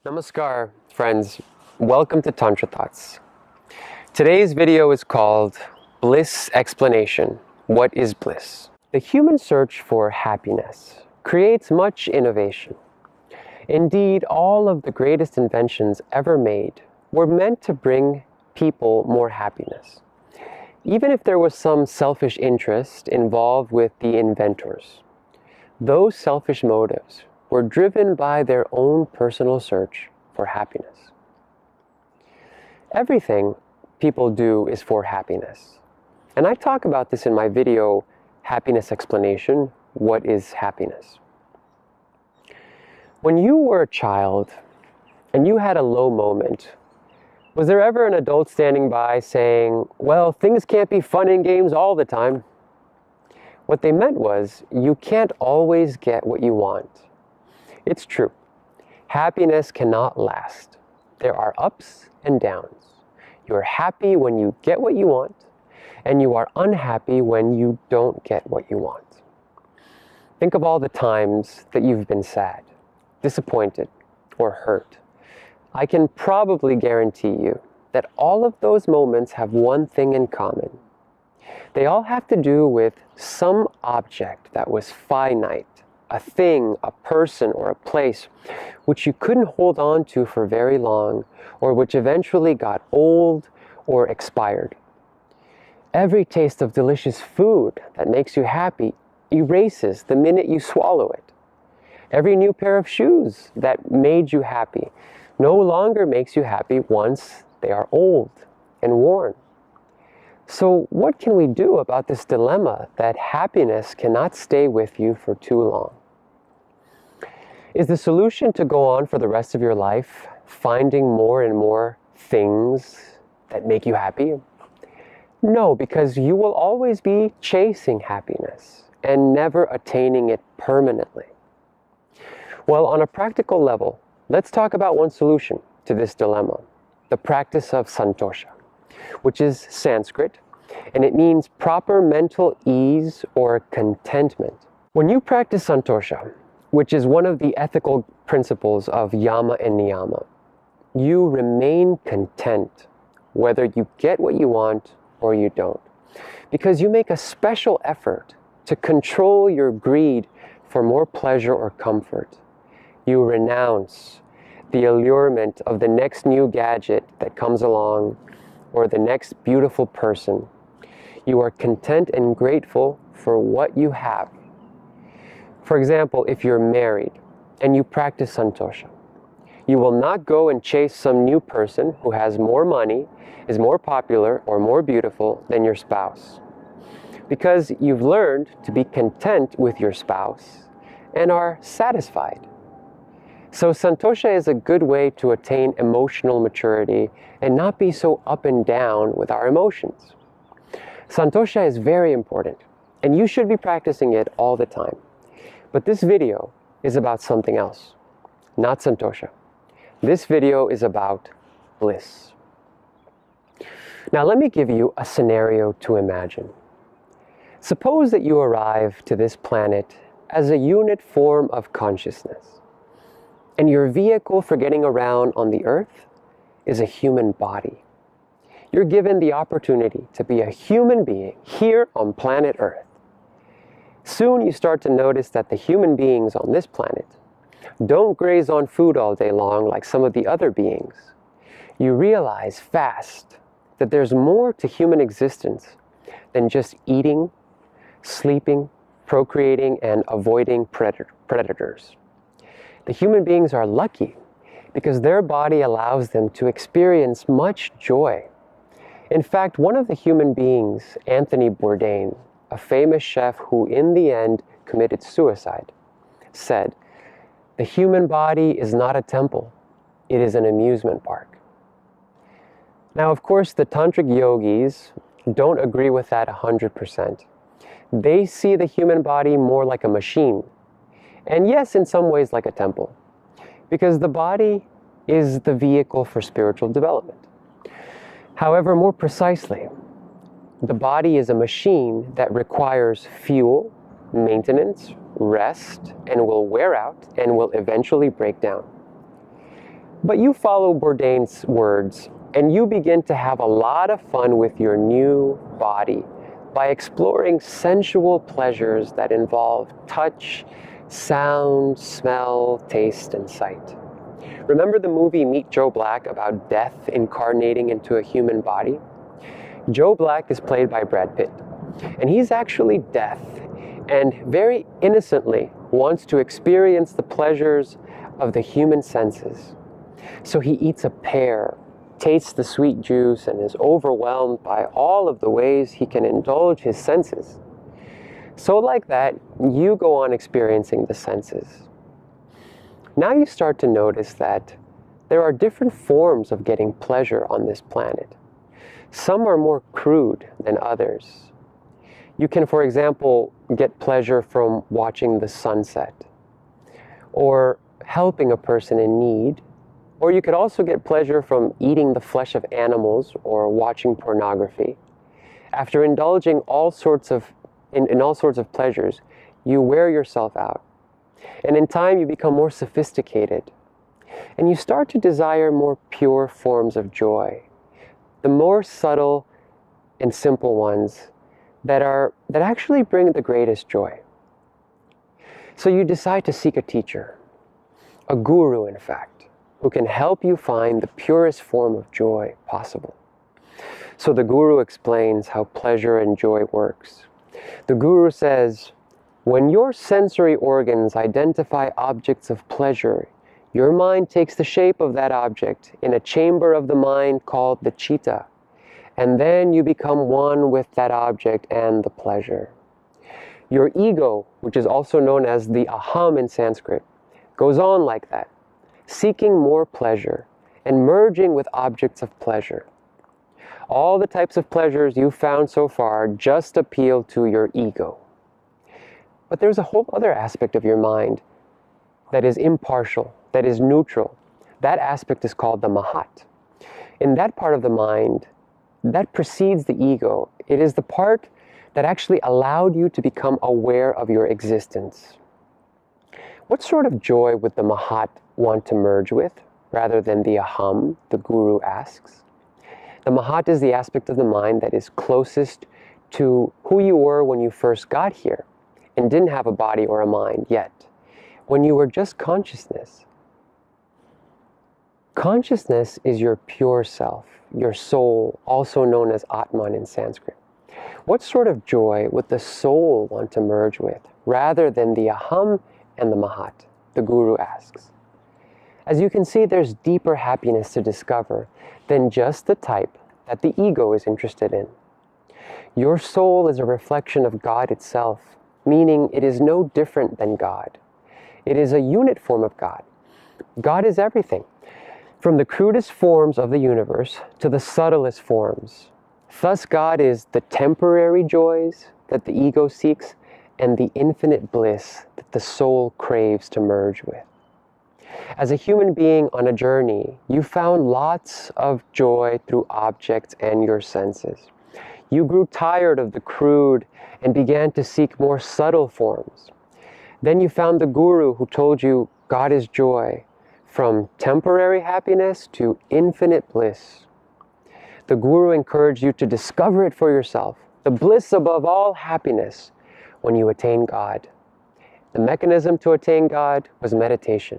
Namaskar, friends. Welcome to Tantra Thoughts. Today's video is called Bliss Explanation. What is bliss? The human search for happiness creates much innovation. Indeed, all of the greatest inventions ever made were meant to bring people more happiness, even if there was some selfish interest involved with the inventors. Those selfish motives were driven by their own personal search for happiness. Everything people do is for happiness. And I talk about this in my video, Happiness Explanation, What is Happiness? When you were a child and you had a low moment, was there ever an adult standing by saying, well, things can't be fun and games all the time? What they meant was, you can't always get what you want. It's true. Happiness cannot last. There are ups and downs. You are happy when you get what you want, and you are unhappy when you don't get what you want. Think of all the times that you've been sad, disappointed, or hurt. I can probably guarantee you that all of those moments have one thing in common. They all have to do with some object that was finite, a thing, a person, or a place which you couldn't hold on to for very long, or which eventually got old or expired. Every taste of delicious food that makes you happy erases the minute you swallow it. Every new pair of shoes that made you happy no longer makes you happy once they are old and worn. So what can we do about this dilemma that happiness cannot stay with you for too long? Is the solution to go on for the rest of your life finding more and more things that make you happy? No, because you will always be chasing happiness and never attaining it permanently. Well, on a practical level, let's talk about one solution to this dilemma, the practice of Santosa, which is Sanskrit, and it means proper mental ease or contentment. When you practice Santosa, which is one of the ethical principles of yama and niyama, you remain content whether you get what you want or you don't, because you make a special effort to control your greed for more pleasure or comfort. You renounce the allurement of the next new gadget that comes along or the next beautiful person. You are content and grateful for what you have. For example, if you're married and you practice Santosa, you will not go and chase some new person who has more money, is more popular, or more beautiful than your spouse, because you've learned to be content with your spouse and are satisfied. So Santosa is a good way to attain emotional maturity and not be so up and down with our emotions. Santosa is very important, and you should be practicing it all the time. But this video is about something else, not Santosa. This video is about bliss. Now let me give you a scenario to imagine. Suppose that you arrive to this planet as a unit form of consciousness, and your vehicle for getting around on the earth is a human body. You're given the opportunity to be a human being here on planet Earth. Soon you start to notice that the human beings on this planet don't graze on food all day long like some of the other beings. You realize fast that there's more to human existence than just eating, sleeping, procreating, and avoiding predators. The human beings are lucky because their body allows them to experience much joy. In fact, one of the human beings, Anthony Bourdain, a famous chef who in the end committed suicide, said, "The human body is not a temple, it is an amusement park." Now, of course, the Tantric yogis don't agree with that 100%. They see the human body more like a machine, and yes, in some ways like a temple, because the body is the vehicle for spiritual development. However, more precisely, the body is a machine that requires fuel, maintenance, rest, and will wear out and will eventually break down. But you follow Bourdain's words and you begin to have a lot of fun with your new body by exploring sensual pleasures that involve touch, sound, smell, taste, and sight. Remember the movie Meet Joe Black about death incarnating into a human body? Joe Black is played by Brad Pitt, and he's actually death, and very innocently wants to experience the pleasures of the human senses. So he eats a pear, tastes the sweet juice, and is overwhelmed by all of the ways he can indulge his senses. So like that, you go on experiencing the senses. Now you start to notice that there are different forms of getting pleasure on this planet. Some are more crude than others. You can, for example, get pleasure from watching the sunset, or helping a person in need, or you could also get pleasure from eating the flesh of animals or watching pornography. After indulging in all sorts of pleasures, you wear yourself out. And in time, you become more sophisticated. And you start to desire more pure forms of joy, the more subtle and simple ones that actually bring the greatest joy. So you decide to seek a teacher, a guru in fact, who can help you find the purest form of joy possible. So the guru explains how pleasure and joy works. The guru says, when your sensory organs identify objects of pleasure, your mind takes the shape of that object in a chamber of the mind called the CITTA, and then you become one with that object and the pleasure. Your ego, which is also known as the AHAM in Sanskrit, goes on like that, seeking more pleasure and merging with objects of pleasure. All the types of pleasures you've found so far just appeal to your ego. But there's a whole other aspect of your mind that is impartial, that is neutral. That aspect is called the MAHAT. In that part of the mind, that precedes the ego. It is the part that actually allowed you to become aware of your existence. What sort of joy would the MAHAT want to merge with, rather than the AHAM, the guru asks? The MAHAT is the aspect of the mind that is closest to who you were when you first got here and didn't have a body or a mind yet, when you were just consciousness. Consciousness is your pure self, your soul, also known as ATMAN in Sanskrit. What sort of joy would the soul want to merge with, rather than the AHAM and the MAHAT? The guru asks. As you can see, there's deeper happiness to discover than just the type that the ego is interested in. Your soul is a reflection of God itself, meaning it is no different than God. It is a unit form of God. God is everything, from the crudest forms of the universe to the subtlest forms. Thus, God is the temporary joys that the ego seeks and the infinite bliss that the soul craves to merge with. As a human being on a journey, you found lots of joy through objects and your senses. You grew tired of the crude and began to seek more subtle forms. Then you found the guru who told you God is joy, from temporary happiness to infinite bliss. The guru encouraged you to discover it for yourself, the bliss above all happiness, when you attain God. The mechanism to attain God was meditation.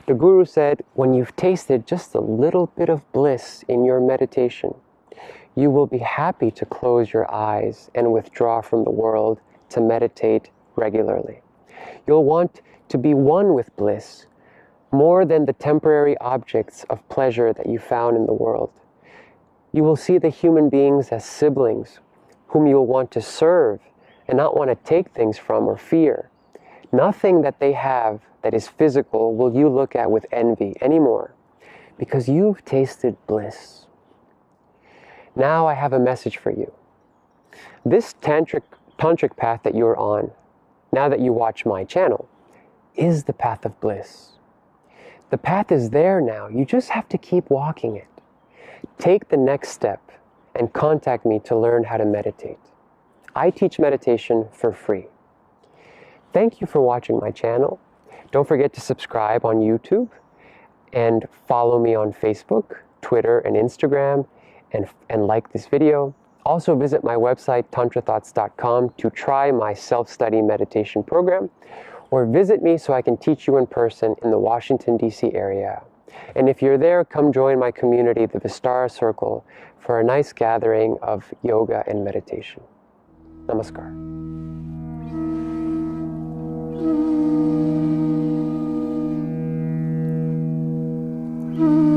The guru said, when you've tasted just a little bit of bliss in your meditation, you will be happy to close your eyes and withdraw from the world to meditate regularly. You'll want to be one with bliss, more than the temporary objects of pleasure that you found in the world. You will see the human beings as siblings, whom you will want to serve and not want to take things from or fear. Nothing that they have that is physical will you look at with envy anymore, because you've tasted bliss. Now I have a message for you. This tantric path that you're on, now that you watch my channel, is the path of bliss. The path is there now. You just have to keep walking it. Take the next step and contact me to learn how to meditate. I teach meditation for free. thank you for watching my channel. Don't forget to subscribe on YouTube and follow me on Facebook, Twitter, and Instagram, and like this video. Also visit my website, tantrathoughts.com, to try my self-study meditation program, or visit me so I can teach you in person in the Washington, D.C. area. And if you're there, come join my community, the Vistara Circle, for a nice gathering of yoga and meditation. Namaskar. Mm-hmm.